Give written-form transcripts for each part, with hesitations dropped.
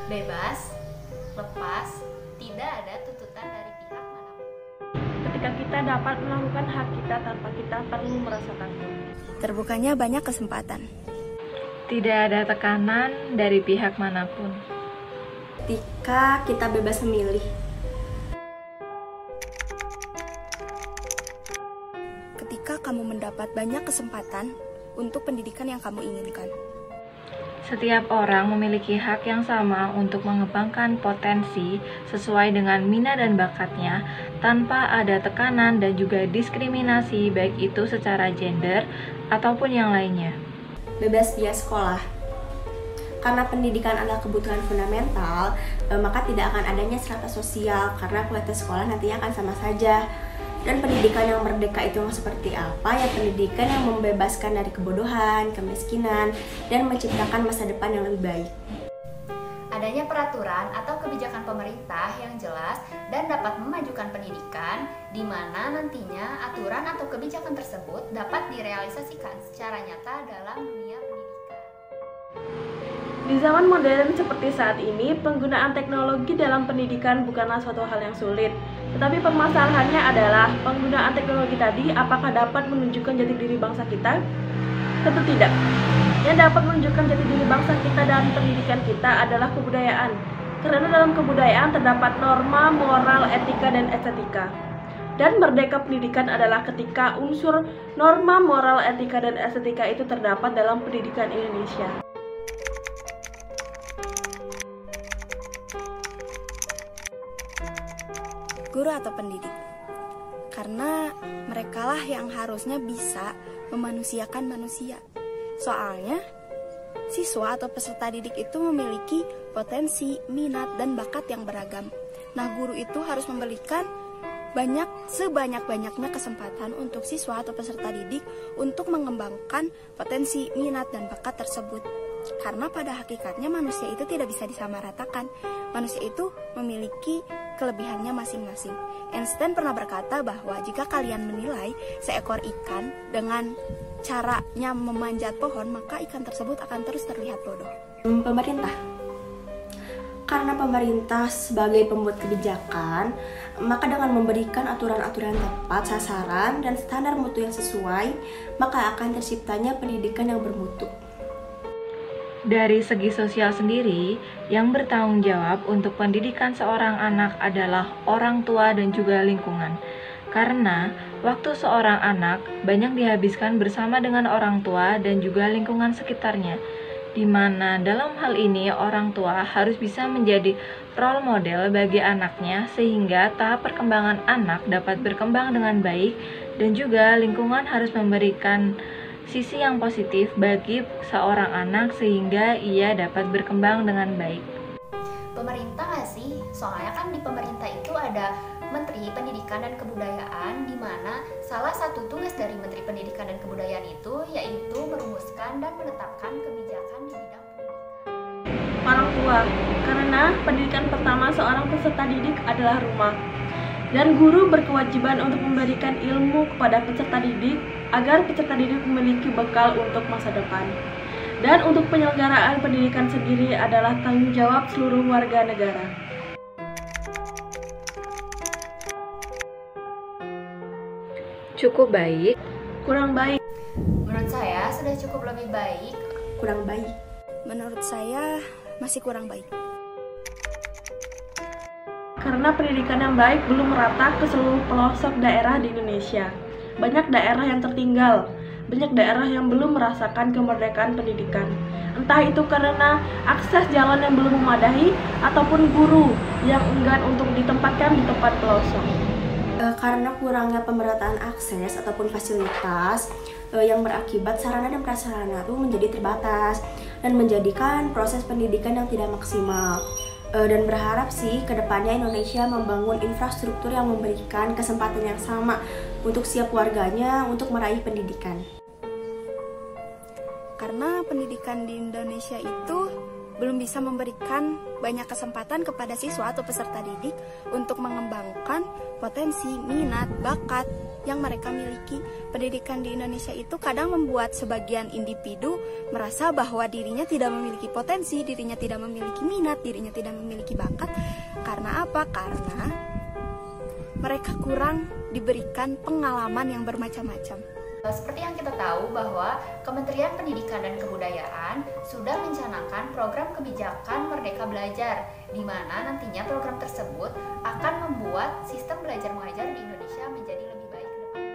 bebas, lepas, tidak ada tuntutan dari pihak manapun. Ketika kita dapat melakukan hak kita tanpa kita perlu merasa takut. Terbukanya banyak kesempatan. Tidak ada tekanan dari pihak manapun. Ketika kita bebas memilih. Ketika kamu mendapat banyak kesempatan untuk pendidikan yang kamu inginkan. Setiap orang memiliki hak yang sama untuk mengembangkan potensi sesuai dengan minat dan bakatnya tanpa ada tekanan dan juga diskriminasi baik itu secara gender ataupun yang lainnya. Bebas biaya sekolah. Karena pendidikan adalah kebutuhan fundamental, maka tidak akan adanya strata sosial karena kualitas sekolah nantinya akan sama saja. Dan pendidikan yang merdeka itu seperti apa? Ya pendidikan yang membebaskan dari kebodohan, kemiskinan, dan menciptakan masa depan yang lebih baik. Adanya peraturan atau kebijakan pemerintah yang jelas dan dapat memajukan pendidikan, di mana nantinya aturan atau kebijakan tersebut dapat direalisasikan secara nyata dalam dunia pendidikan. Di zaman modern seperti saat ini, penggunaan teknologi dalam pendidikan bukanlah suatu hal yang sulit. Tetapi permasalahannya adalah penggunaan teknologi tadi apakah dapat menunjukkan jati diri bangsa kita? Tentu tidak. Yang dapat menunjukkan jati diri bangsa kita dan pendidikan kita adalah kebudayaan. Karena dalam kebudayaan terdapat norma, moral, etika, dan estetika. Dan merdeka pendidikan adalah ketika unsur norma, moral, etika, dan estetika itu terdapat dalam pendidikan Indonesia. Guru atau pendidik. Karena merekalah yang harusnya bisa memanusiakan manusia. Soalnya, siswa atau peserta didik itu memiliki potensi, minat, dan bakat yang beragam. Nah, guru itu harus memberikan sebanyak-banyaknya kesempatan untuk siswa atau peserta didik untuk mengembangkan potensi, minat, dan bakat tersebut. Karena pada hakikatnya manusia itu tidak bisa disamaratakan. Manusia itu memiliki kelebihannya masing-masing. Einstein pernah berkata bahwa jika kalian menilai seekor ikan dengan caranya memanjat pohon, maka ikan tersebut akan terus terlihat bodoh. Pemerintah. Karena pemerintah sebagai pembuat kebijakan, maka dengan memberikan aturan-aturan tepat sasaran dan standar mutu yang sesuai, maka akan terciptanya pendidikan yang bermutu. Dari segi sosial sendiri, yang bertanggung jawab untuk pendidikan seorang anak adalah orang tua dan juga lingkungan. Karena waktu seorang anak banyak dihabiskan bersama dengan orang tua dan juga lingkungan sekitarnya, di mana dalam hal ini orang tua harus bisa menjadi role model bagi anaknya sehingga tahap perkembangan anak dapat berkembang dengan baik, dan juga lingkungan harus memberikan sisi yang positif bagi seorang anak sehingga ia dapat berkembang dengan baik. Pemerintah nggak sih? Soalnya kan di pemerintah itu ada Menteri Pendidikan dan Kebudayaan, di mana salah satu tugas dari Menteri Pendidikan dan Kebudayaan itu yaitu merumuskan dan menetapkan kebijakan di bidang pendidikan. Orang tua, karena pendidikan pertama seorang peserta didik adalah rumah. Dan guru berkewajiban untuk memberikan ilmu kepada peserta didik agar peserta didik memiliki bekal untuk masa depan. Dan untuk penyelenggaraan pendidikan sendiri adalah tanggung jawab seluruh warga negara. Cukup baik, Kurang baik. Menurut saya sudah cukup lebih baik. Kurang baik. Menurut saya masih kurang baik. Karena pendidikan yang baik belum merata ke seluruh pelosok daerah di Indonesia. Banyak daerah yang tertinggal, banyak daerah yang belum merasakan kemerdekaan pendidikan. Entah itu karena akses jalan yang belum memadai, ataupun guru yang enggan untuk ditempatkan di tempat pelosok. Karena kurangnya pemerataan akses ataupun fasilitas yang berakibat sarana dan prasarana itu menjadi terbatas dan menjadikan proses pendidikan yang tidak maksimal. Dan berharap sih kedepannya Indonesia membangun infrastruktur yang memberikan kesempatan yang sama untuk setiap warganya untuk meraih pendidikan. Karena pendidikan di Indonesia itu belum bisa memberikan banyak kesempatan kepada siswa atau peserta didik untuk mengembangkan potensi, minat, bakat yang mereka miliki. Pendidikan di Indonesia itu kadang membuat sebagian individu merasa bahwa dirinya tidak memiliki potensi, dirinya tidak memiliki minat, dirinya tidak memiliki bakat. Karena apa? Karena mereka kurang diberikan pengalaman yang bermacam-macam. Seperti yang kita tahu bahwa Kementerian Pendidikan dan Kebudayaan sudah mencanangkan program kebijakan Merdeka Belajar, di mana nantinya program tersebut akan membuat sistem belajar mengajar di Indonesia menjadi lebih baik ke depannya.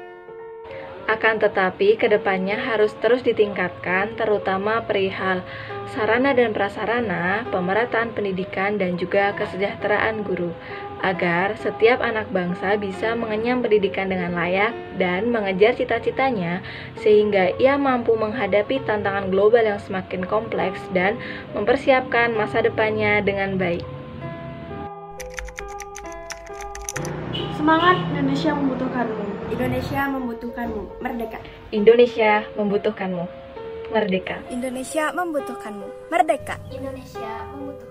Akan tetapi, kedepannya harus terus ditingkatkan, terutama perihal sarana dan prasarana, pemerataan pendidikan, dan juga kesejahteraan guru, agar setiap anak bangsa bisa mengenyam pendidikan dengan layak dan mengejar cita-citanya, sehingga ia mampu menghadapi tantangan global yang semakin kompleks dan mempersiapkan masa depannya dengan baik. Semangat, Indonesia membutuhkanmu. Indonesia membutuhkanmu. Merdeka. Indonesia membutuhkanmu. Merdeka. Indonesia membutuhkanmu. Merdeka. Indonesia membutuhkan